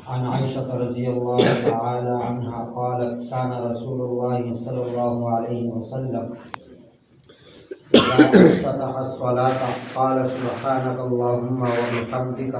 عن عائشة رضي الله تعالى عنها قالت كان رسول الله صلى الله عليه وسلم إذا افتتح الصلاة قال سبحانك اللهم وبحمدك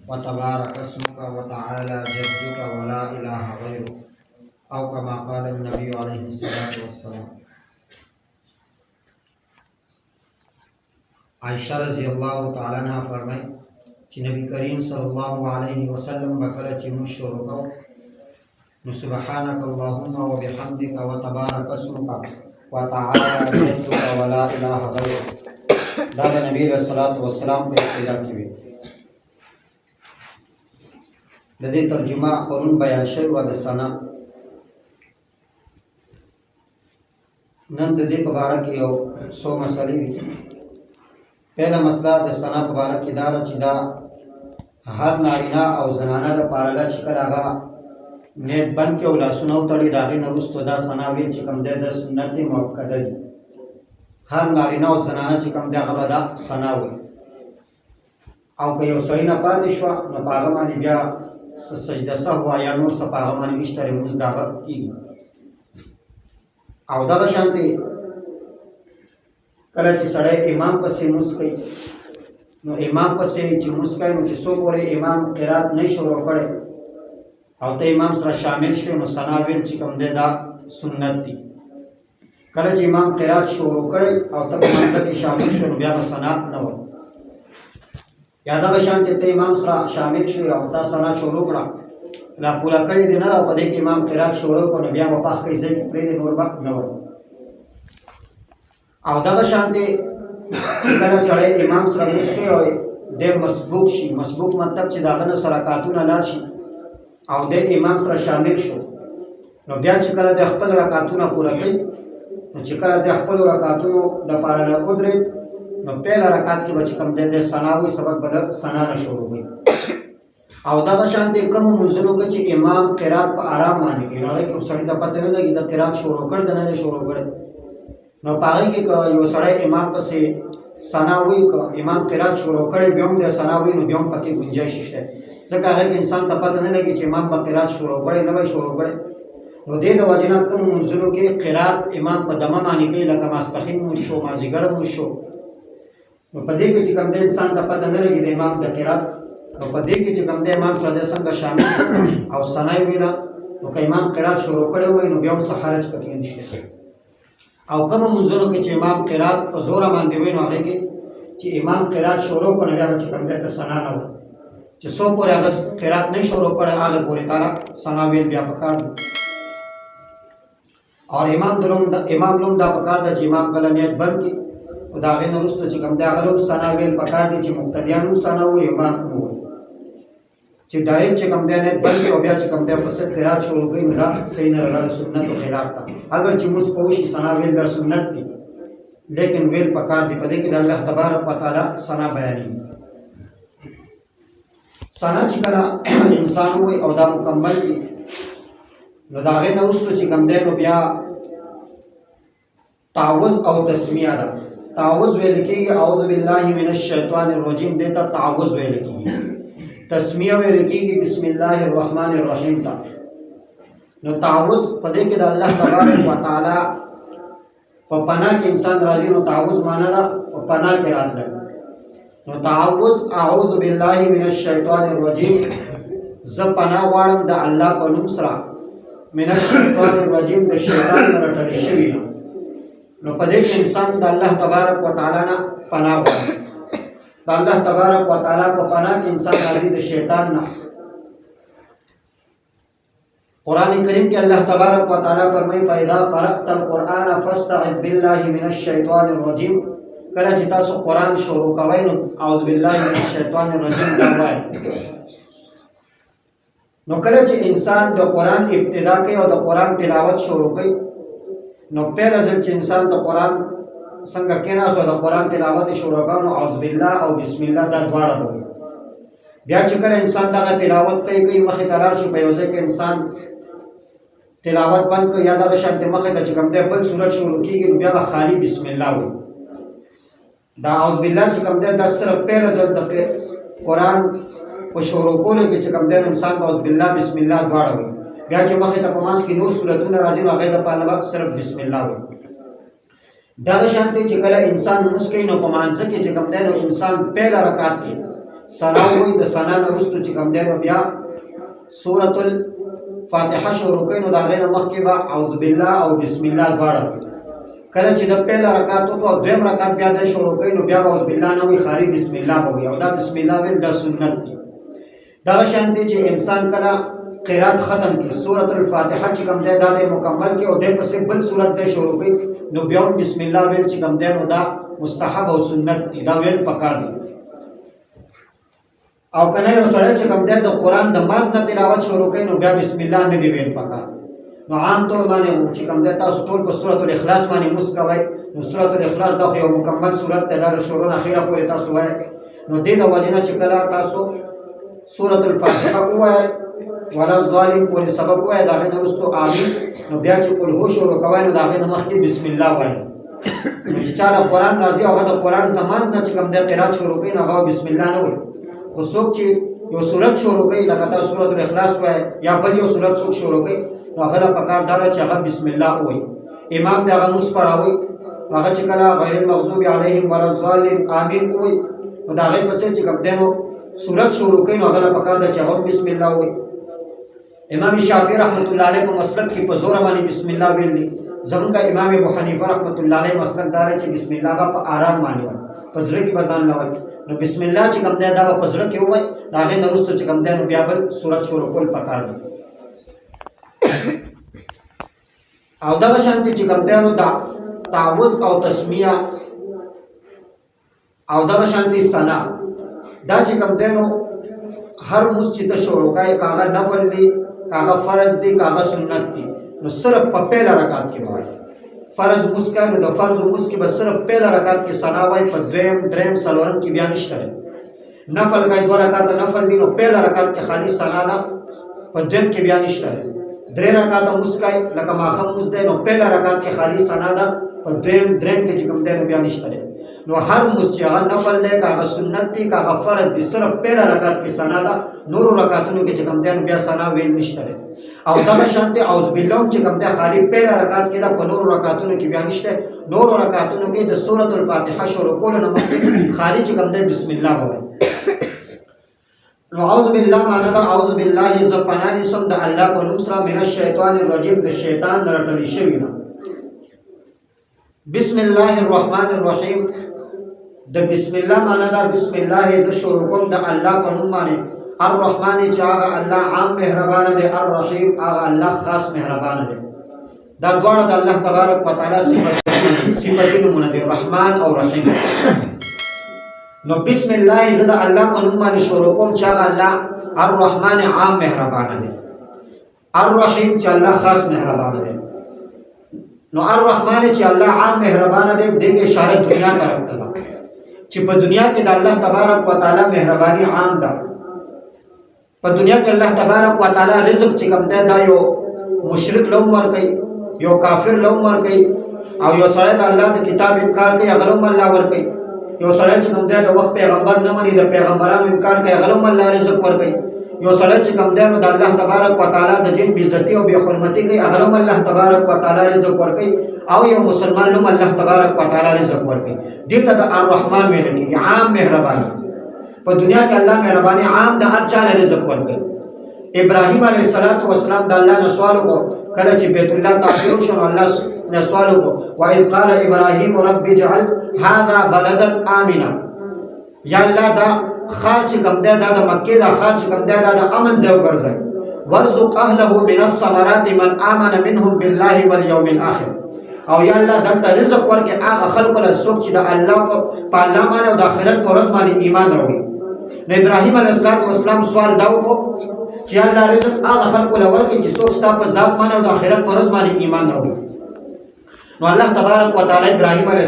وتبارك اسمك وتعالى جدك ولا إله غيرك أو كما قال النبي عليه الصلاة والسلام. عائشہ رضی اللہ تعالی عنہ فرمائے چې نبی کریم صلی الله علیه وسلم بکله چې موږ شروع کوو نو سبحانك اللهم وبحمدك وتبارك اسمك وتعالى جدك ولا اله غيرك دا د نبی رسول الله والسلام په ابتدا کې وی. د دې ترجمه پرون بیان شوی و د ثنا. نن د دې په اړه کې یو څو مسلې دي. پہلا مسئلہ د ثنا په اړه کې دا چې دا هر نارینه او زنانه لپاره دا چې کله هغه نیت بند کې او لاسونه وتړي د هغې نه وروسته دا ثنا ویل چې کوم دی د سنت دی مؤکده دي. هر نارینه او زنانه چې کوم دی هغه به دا ثنا وایي. او که یو سړي نه پاتې شوه نو په هغه باندې بیا سجده سهو یا نور څه په هغه باندې نشته لمونځ د هغه کېږي. او دغه شانتې کله چې سړی امام پسې لمونځ کوي نو امام پسې چې لمونځ کوي نو چې څو پورې امام قرات نه شروع کړی او ته امام سره شامل شوی نو ثنا ویل چې کوم دی دا سنت دي. کله چې امام قرات شروع کړی او ته په منځ کې شامل شوی نو بیا به ثنا نه وایي. یا دغه شانتې ته امام سره شامل شوی او تا ثنا شروع کړه لا پوره کړې دی نه او په دې کې امام قرات شروع کړو نو بیا به په هغې ځای کې پرېږدې نور به نه وایي. او دغه شانتې کله سړی امام سره لمونځ کوي او دی مسبوق شي. مسبوق مطلب چې د هغه نه څه رکعتونه لاړ شي او دی امام سره شامل شو نو بیا چې کله د خپل رکعتونه پوره کوي نو چې کله د خپلو رکعتونو دپاره نه ودرېد نو پهله رکعت کې به چې کوم دی ثنا وایي سبق به د ثنا نه شروع وي. او دغه شانتې کومو لمونځونو کې چې امام قرات په ارام باندې کوي نو هغې کې سړي ته پته نه لګي د قرات شروع کړ د نه دی شروع کړی نو په هغې کې که یو سړی امام پسې ثنا وایي که امام قرات شروع کړی بیا هم دی ثنا وایي نو بیا هم پکې ګنجایش شته ځکه هغې کې انسان ته پته نه لګي چې امام به قرات شروع کړی نه به شروع کړی. نو دې د وجې نه کومو لمونځونو کې قرات امام په دمه باندې کوي لکه ماسپښین مونځ شو مازدیګر مونځ شو نو په دې کې چې کوم دی انسان ته پته نه لګي د امام د قرات نو په دې کې چې کوم دی امام سره دی څنګه شامل او ثنا یې ویله نو که امام قرات شروع کړی وایي نو بیا هم څه حرج پکې نشته. او کومو لمونځونو کې چې امام قرات په زوره باندې وایي نو هغې کې چې امام قرات شروع کړو نو بیا به چې کوم دی ته ثنا نه وایي چې څو پورې هغه قرات نه شروع کړی هغه پورې تعالی ثنا ویل بیا پکار دی. اور امام لوم دا پکار ده چې امام کله نیت بند کړي او د هغې نه وروسته چې کوم دی هغه لوم ثنا ویل پکار دی چې مقتدیان هم ثنا وایي امام هم وایي. چې ډایرکټ چې کوم دی نیت بند کړي او بیا چې کوم دی پسې قرات شروع کوي نو دا صحیح نه ده، د سنتو خلاف ده. اگر چې موږ پوه شي ثنا ویل دا سنت دي لیکن ویل پکار دی. په دې کې د الله تبارک وتعالی ثنا بیانېږي. ثنا چې کله انسان وایي او دا مکمل دي نو د هغې نه وروسته چې کوم دی نو بیا تعوذ او تسمیه ده. تعوذ ویل کېږي اعوذ بالله من الشیطان الرجیم، دې ته تعوذ ویل کېږي. تسمیه ویل کېږي بسم الله الرحمن الرحیم ته. نو تعوذ په دې کې د الله تبارک وتعالی په پناه کې انسان راځي نو تعوذ معنا ده په پناه کې راتلل. نو تعوذ اعوذ بالله من الشیطان الرجیم، زه پناه غواړم د الله په نوم سره من الشیطان الرجیم د شیطان نه رټلې شوي نه. نو په دې کې انسان د الله تبارک وتعالی نه پناه غواړي. د الله تبارک وتعالی په پناه کې انسان راځي د شیطان نه. قرآن کریم کې الله تبارک وتعالی فرمایي فاذا قرأت القرآن فاستعذ بالله من الشیطان الرجیم. کله چې تاسو قرآن شروع کوئ نو اعوذ بالله من الشیطان الرجیم دا وایئ. نو کله چې انسان د قرآن ابتدا کوي او د قرآن تلاوت شروع کوي نو پهله ځل چې انسان د قرآن څنګه کېناست او د قرآن تلاوت شروع کوي نو اعوذ بالله او بسم الله دا دواړه وایي. بیا چې کله انسان دغه تلاوت کوي مخې ته راشي په یو ځای کې انسان تلاوت بند کوي یا دغه شانتې مخې ته چې کوم دی بل صورت شروع کېږي نو بیا به خالي بسم الله وایي. دا اعوذ بالله چې کوم دی دا صرف پهله ځل د قرآن په شروع کولو کې چې کوم دی انسان به اعوذ بالله بسم الله دواړه وي. بیا چې مخې ته په منځ کې نور صورتونه راځي نو هغې دپاره به صرف بسم الله وي. دغه شان دی چې کله انسان لمونځ کوي نو په مانځه کې چې کوم دی نو انسان پیله رکعت کې ثنا ووایي. د ثنا نه وروسته چې کوم دی نو بیا سورة الفاتحه شروع کوي نو د هغې نه مخکې به اعوذ بالله او بسم الله دواړه وي. کله چې د پیله رکعت وکړو او دویم رکعت بیا د شروع کوي نو بیا به اعوذ بالله نه وایي، خالي بسم الله به وایي. او دا بسم الله ویل دا سنت دی. دغه شان دی چې انسان کله قرات ختم کی سورۃ الفاتحه چې کوم دی دا د مکمل کې او د پسې بل سورۃ د شروع کوي نو بیا بسم الله ویل چې کوم دی نو دا مستحب او سنت دی، دا ویل پکار دی. او کنه یو سره چې کوم دی د قران د ماز نه تلاوت شروع کوي نو بیا بسم الله نه دی ویل پکار. نو عام طور باندې چې کوم دی تاسو ټول په سورۃ الاخلاص باندې مسکوي. نو سورۃ الاخلاص دا یو مکمل سورۃ ده، د شروع نه اخیره پورې تاسو وایي. نو دې د وجه نه چې کله تاسو سورۃ الفاتحه وایي ولا ظالم پورې سبق وایي دا غي وروسته امين نو بیا چې قل هو شروع کوي نو دا غي مخکې بسم الله وایي. نو چې چا قرآن راځي هغه د قرآن د ماز نه چې کوم دی قرات شروع کوي نو هغه بسم الله نه وایي. خو څوک چې یو سورت شروع کوي لکه تاسو سورۃ الاخلاص وایي یا بل یو سورت څوک شروع کوي نو هغه په کار دا چې هغه بسم الله وایي. امام دا هغه مس پڑھاوي هغه چې کله غیر المغضوب علیهم ولا الضالین امین وایي نو دا غي پسې چې کوم دی نو سورت شروع کوي نو هغه په کار دا چې هغه بسم الله وایي. امام شافعی رحمت الله علیه په مسلک کې په زور باندې بسم الله ویل دي. زمونږ امام ابو حنیفه رحمت الله علیه مسلک دار چې بسم الله په آرام باندې وایي، په زړه کې بزان نه وایي. نو بسم الله چې کوم دی دا په زړه کې وایي، دا هغه نه وروسته چې کوم دی نو بیا بل سورت شروع کول پکار دي. او دا شانتي چې کوم دی نو دا تعوذ او تسمیه او دا شانتي ثنا دا چې کوم دی نو هر مسجد شروع کوي کاغه نفل دی کاغه فرض دی کاغه سنت دی نو صرف په پیله رکعت کې وایي. فرض مسکا نو د فرض مسکی به صرف پیله رکعت کې ثنا وایي، په دویم دریم څلورم کې بیا نشته. نفل کوي 2 رکعت نفل دی نو پیله رکعت کې خالي ثنا ده، په دویم کې بیا نشته. 3 رکعت مسکای لکه ماخم مس دی نو پیله رکعت کې خالي ثنا ده، په دریم کې چې کوم دی نو بیا نشته. نو هر مسجد نفل دی کاغه سنت دی کاغه فرض دی صرف پیله رکعت کې ثنا ده، نور رکعتونو کې چې کوم دی نو بیا ثنا ویل نشته. او دا شانتي اعوذ بالله چې کوم دی خالی پیله رکعت کې دا په نور رکعتونو کې بیا نشته. نور رکعتونو کې د سورۃ الفاتحه شروع کول نه مخکې خالی چې کوم دی بسم الله وایي. نو اعوذ بالله معنا دا اعوذ بالله ز پناه دي سم د الله په نوم سره من الشیطان الرجیم د شیطان درټلی شوی نه. بسم الله الرحمن الرحیم د بسم الله معنا دا بسم الله ز شروع کوم د الله په نوم باندې. الرحمن چې هغه الله عام مهربان دی، الرحیم هغه الله خاص مهربان دی. دا دواړه د الله تبارک وتعالى صفاتونه دي، رحمان او رحیم. نو بسم الله زه د الله په نوم باندې شروع کوم چې هغه الله الرحمن عام مهربان دی، الرحیم چې الله خاص مهربان دی. نو الرحمن چې الله عام مهربان دی دغه اشاره دنیا طرف ته ده چې په دنیا کې د الله تبارک وتعالى مهرباني عام ده. په دنیا کې الله تبارک وتعالى رزق چې کوم دی دا یو مشرک لوم ورکوي، یو کافر لوم ورکوي، او یو سړی د الله د کتاب انکار کوي هغه لوم الله ورکوي. یو سړی چې کوم دی د وخت پیغمبر نه مني د پیغمبرانو انکار کوي هغه لوم الله رزق ورکوي. یو سړی چې کوم دی نو د الله تبارک وتعالى د دین بې عزتي او بې حرمتي کوي هغه لوم الله تبارک وتعالى رزق ورکوي. او یو مسلمان لوم الله تبارک وتعالى رزق ورکوي. دې ته د الرحمن ویل کېږي، عام مهرباني. په دنیا کې الله مهرباني عام د هر چا رزق ورکوي. ابراهیم علیه السلام د الله نه سوال وکړ کله چې بیت الله تعمیر شو الله نه سوال وکړ واذ قال ابراهیم رب اجعل هذا بلدا آمنا. یا الله دا خار چې کوم دی دا د مکې دا خار چې کوم دی دا د امن ځای وګرځوي. وارزق اهله من الثمرات من آمن منهم بالله واليوم الاخر. او یا الله دلته رزق ورکړي هغه خلکو له څوک چې د الله په الله باندې او د آخرت په ورځ باندې ایمان لري. نو ابراهیم علیه السلام سوال دا وکړو چې الله رزق هغه خلکو له ورکړي چې څوک ستا په ذات باندې او د آخرت په ورځ باندې ایمان لري. نو الله تبارک وتعالى ابراهیم علیه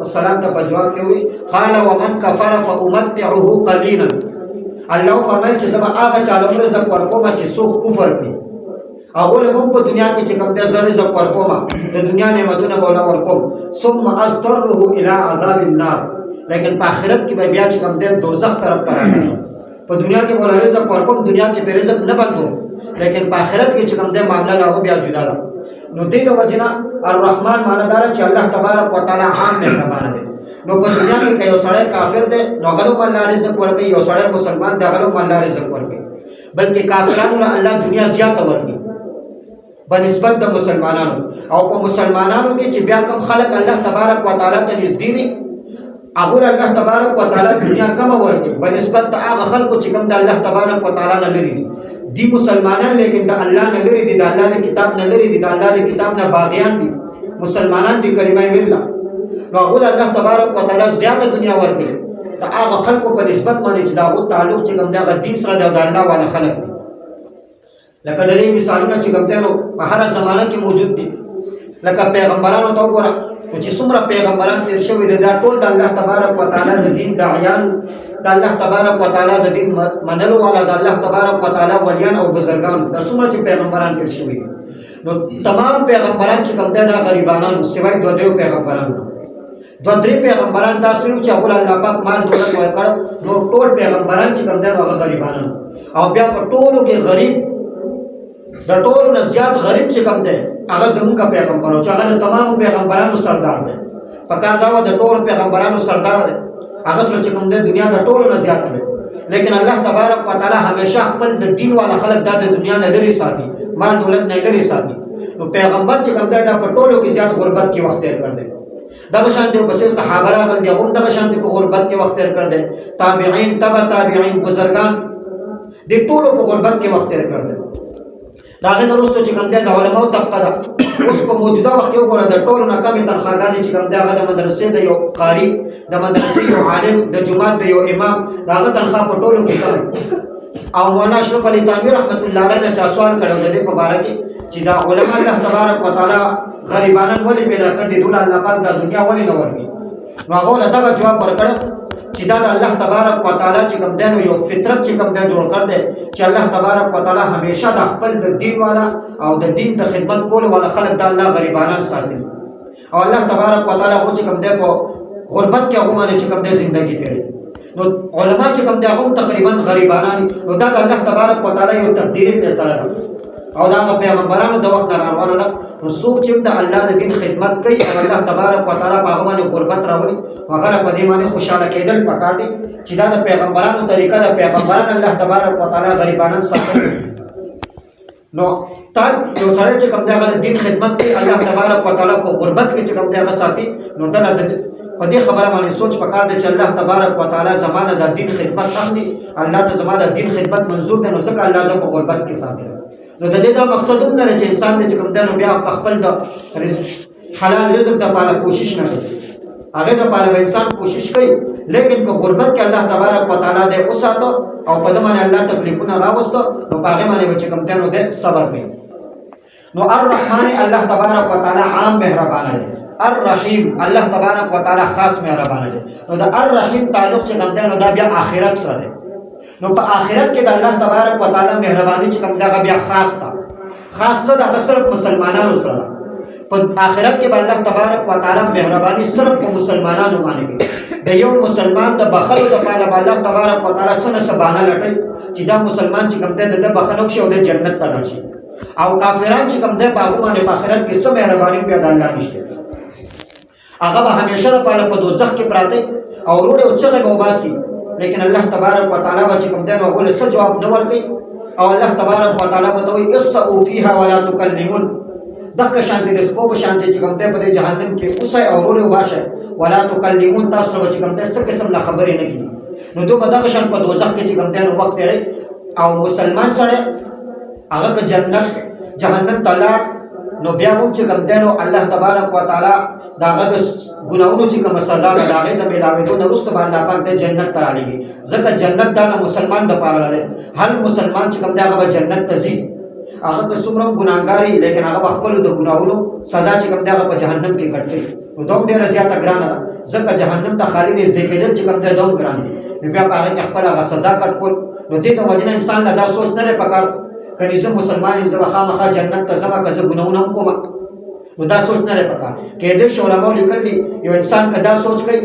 السلام ته په جواب کې وی قال ومن كفر فامتعه قليلا. الله فرمایي چې دا هغه چا له رزق ورکوم چې څوک کفر کوي. هغه له موږ په دنیا کې چې کوم د رزق ورکوم د دنیا نعمتونه بوله ورکوم ثم اضطره الى عذاب النار. لیکن په آخرت کې به بیا چې کوم د دوزخ طرف ته راځي. په دنیا کې ولا رزق ورکوم دنیا کې په رزق نه بندو لیکن په آخرت کې چې کوم دې معاملہ دا بیا جدا ده نو دې د وجنا الرحمن معنی دار چې الله تبارک وتعالى عام مهربان دی نو په دنیا کې یو سړی کافر دی نو غلو الله رزق ورکوي یو سړی مسلمان دی غلو الله رزق ورکوي بلکې کافرانو له الله دنیا زیاته ورکوي بنسبت د مسلمانانو او په مسلمانانو کې چې بیا کم خلق الله تبارک وتعالى ته نږدې دي هغه الله تبارک وتعالى دنیا کم ورکوي بنسبت هغه خلکو چې کوم د الله تبارک وتعالى نه لري دي مسلمانان لیکن د الله نه لري دي د الله د کتاب نه لري دي د الله د کتاب نه باغیان دي مسلمانان دي کلمه ویلا نو هغه الله تبارک وتعالى زیاته دنیا ورکړي دا هغه خلکو په نسبت باندې چې دا تعلق چې کوم دا دین سره د الله والا خلق دي لکه د دې مثالونه چې کوم دنو په هر زمانه کې موجود دي لکه پیغمبرانو ته وګوره چې څومره پیغمبران تیر شوي دي دا ټول د الله تبارک وتعالى د دین داعیان د الله تبارک وتعالى د دین منلو والا د الله تبارک وتعالى ولیان او بزرگان د څومره چې پیغمبران تیر شوي نو تمام پیغمبران چې کوم دا غریبانان سوای دوه دیو پیغمبران دوه درې پیغمبران دا سره چې الله پاک مال دولت ورکړ نو ټول پیغمبران چې کوم دا هغه غریبانان او بیا په ټولو کې غریب د ټولو نه زیات غریب چې کوم دی هغه زموږ پیغمبر او چې هغه د تمامو پیغمبرانو سردار دی په کار دا و د ټولو پیغمبرانو سردار دی هغه سره چې کوم دی دنیا د ټولو نه زیات دی لیکن الله تبارک وتعالى همیشه خپل د دین والا خلق د دنیا نه لري ساتي مال دولت نه لري ساتي نو پیغمبر چې کوم دی دا په ټولو کې زیات غربت کې وخت تیر کړ دی دغه شان دی پسې صحابه راغلي هم دغه شان دی په غربت کې وخت تیر کړ دی تابعین تبع تابعین بزرگان د ټولو په غربت کې وخت تیر کړ دی داغه نورستو چې کوم دی د علماء طبقه ده اوس په موجوده وخت یو ګوره د ټولو نه کمې تنخواګانې چې کوم دی هغه د مدرسې د یو قاری د مدرسې یو عالم د جماعت د یو امام داغه تنخوا په ټولو کې کم او مولانا اشرف علي تنویر رحمت الله علیه نه چا سوال کړو د دې په باره کې چې دا علماء الله تبارک وتعالى غریبانان ولې پیدا کړ دي دوله الله پاک د دنیا ولې نه ورکړي نو هغه دغه جواب ورکړ چې دا د الله تبارک وتعالى چې کوم دی یو فطرت چې کوم دی جوړ کړ دی چې الله تبارک وتعالى همیشه د خپل د دین والا او د دین د خدمت کولو والا خلک د الله غریبانان ساتي او الله تبارک وتعالى هغه چې کوم دی په غربت کې هغه باندې چې کوم دی ژوندۍ کوي نو علما چې کوم دی هغه تقریبا غریبانان نو دا د الله تبارک وتعالى یو تقدیری فیصله ده او دا پیغمبرانو د وخت نه روانه ده نو څوک چې د الله د دین خدمت کوي او الله تبارک وتعالى په هغه باندې غربت راوړي هغه په دې باندې خوشاله کېدل پکار دي چې دا د پیغمبرانو طریقه ده پیغمبران الله تبارک وتعالى غریبانان ساتي نو تا یو سره چې کوم د دین خدمت کوي الله تبارک وتعالى په غربت کې چې کوم دغه ساتي نو دا په دې خبره باندې سوچ پکار دی چې الله تبارک وتعالى زمانه د دین خدمت هم دي الله د زمانه د دین خدمت منظور ده نو ځکه الله د په غربت کې ساتي نو د دې دا مقصد هم نه چې انسان د کوم دنو بیا په خپل د حلال رزق د پاره کوشش نه کوي هغه د پاره انسان کوشش کوي لیکن په غربت کې الله تبارک وتعالى دې اوساته او په دې باندې الله تکلیفونه راوستو نو هغه باندې چې کوم دنو دې صبر کوي نو الرحمن الله تبارک وتعالى عام مهربان دی الرحیم الله تبارک وتعالى خاص مهربان دی نو د الرحیم تعلق چې کوم دنو دا بیا آخرت سره دی نو په آخرت کې د الله تبارک وتعالى مهرباني چې کوم دا بیا خاص تا خاص ده د صرف مسلمانانو سره په آخرت کې به الله تبارک وتعالى مهرباني صرف په مسلمانانو باندې د یو مسلمان د بخلو لپاره به الله تبارک وتعالى سنه سبانه لټي چې دا مسلمان چې کوم د بخنو شي او د جنت ته راشي او کافران چې کوم د باغ باندې په آخرت کې څه مهرباني پیدا الله نشته هغه به همیشه لپاره په دوزخ کې پراته او وروړي او چغه به وباسي لیکن الله تبارک وتعالى چې کوم دنو هغه له جواب نه ورکړي او الله تبارک وتعالى وتوي اخسئوا فيها ولا تكلمون دغه شانتي رسکو په شانتي چې کوم د په جهنم کې اوسه او وروړي وباشه ولا تكلمون تاسو چې کوم د څه قسم لا خبرې نه کیږي نو دوی په دغه شان په دوزخ کې چې کوم دنو وخت لري او مسلمان سره هغه که جنت جهنم تعالی نو بیا هم چې کوم دنو الله تبارک وتعالى داغه د ګناونو چې کوم سزا ده داغه د ملاويدو نه رسته باندې پاک د جنت ته راځي ځکه جنت دا مسلمان د پاره لري هر مسلمان چې کوم دغه به جنت ته ځي هغه که څومره ګناګاری لیکن هغه خپل د ګناونو سزا چې کوم دغه په جهنم کې کټي نو دوم ډیر زیاته ګرانه ده ځکه جهنم ته خالی نږدې کېدل چې کوم د دوم ګران دي بیا هغه خپل هغه سزا کټ کول نو دې د وجنه انسان لا دا سوچ نه لري پکار کني زه مسلمان یم زه خامخا جنت ته ځم که زه ګناونه کوم نو دا سوچ نه لري پکار کې دې علماء لیکلي یو انسان کدا سوچ کوي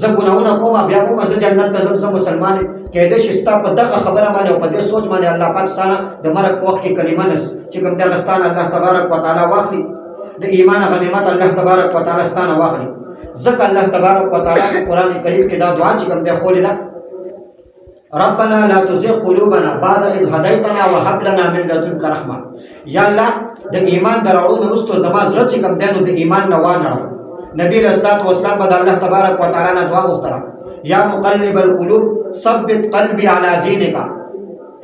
زه ګناهونه کوم بیا کوم زه جنت ته ځم زه مسلمان یم کېدای شي ستا په دغه خبره باندې او په دې سوچ باندې الله پاک ستانه د مرګ په وخت کې کلمه نس چې کوم دغه ستانه الله تبارک وتعالی واخلي د ایمان غنیمت الله تبارک وتعالی ستانه واخلي ځکه الله تبارک وتعالی په قرآن کریم کې دا دعا چې کوم دی خولې ده ربنا لا تزغ قلوبنا بعد إذ هديتنا وهب لنا من لدنك رحمة یا الله د ایمان دراوړو وروسته زما زړه چې کوم دی نو د ایمان نه وانه نبی رسول الله والسلام به الله تبارک وتعالی نه دعا وکړه یا مقلب القلوب ثبت قلبي على دينك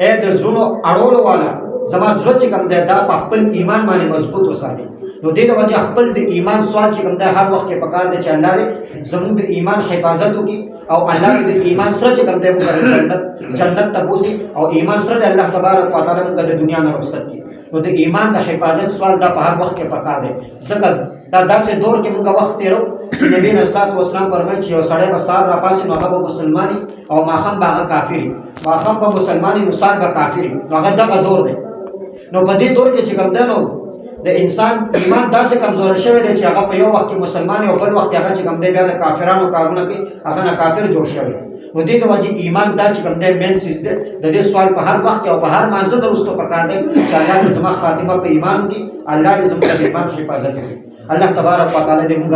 اے د زړونو اړولو والا زما زړه چې کوم دی دا په خپل ایمان باندې مضبوط وساتي نو دې د وجه خپل د ایمان سوال چې کوم دی هر وخت کې پکار دی چې الله دې زموږ د ایمان حفاظت وکړي او الله دې د ایمان سره چې کوم دی موږ جنت ته بوزي او ایمان سره د الله تبارک وتعالی موږ د دنیا نه رخصت کړي نو د ایمان د حفاظت سوال دا په هر وخت کې پکار دی ځکه دا داسې دور کې موږ وخت تیرو چې نبی اسلام والسلام فرمایي چې یو سړی به سهار راپاسي نو هغه به مسلماني او ماښام به هغه کافر وي ماښام به مسلماني نو سهار به کافر وي نو هغه دغه دور دی نو په دې دور کې چې کوم دی نو د انسان ایمان داسې کمزور شوی دی چې هغه په یو وخت کې مسلمان او بل وخت هغه چې کوم دی بیا د کافرانو کارونه کوي هغه نه کافر جوړ شوی نو دې د وجې ایمان دا چې کوم دی مین سیز دی د دې سوال په هر وخت او په هر مانځه د وروسته پکار دی چې الله دې زما خاتمه په ایمان وکړي الله دې زموږ د ایمان حفاظت وکړي الله تبارک وتعالی دې موږ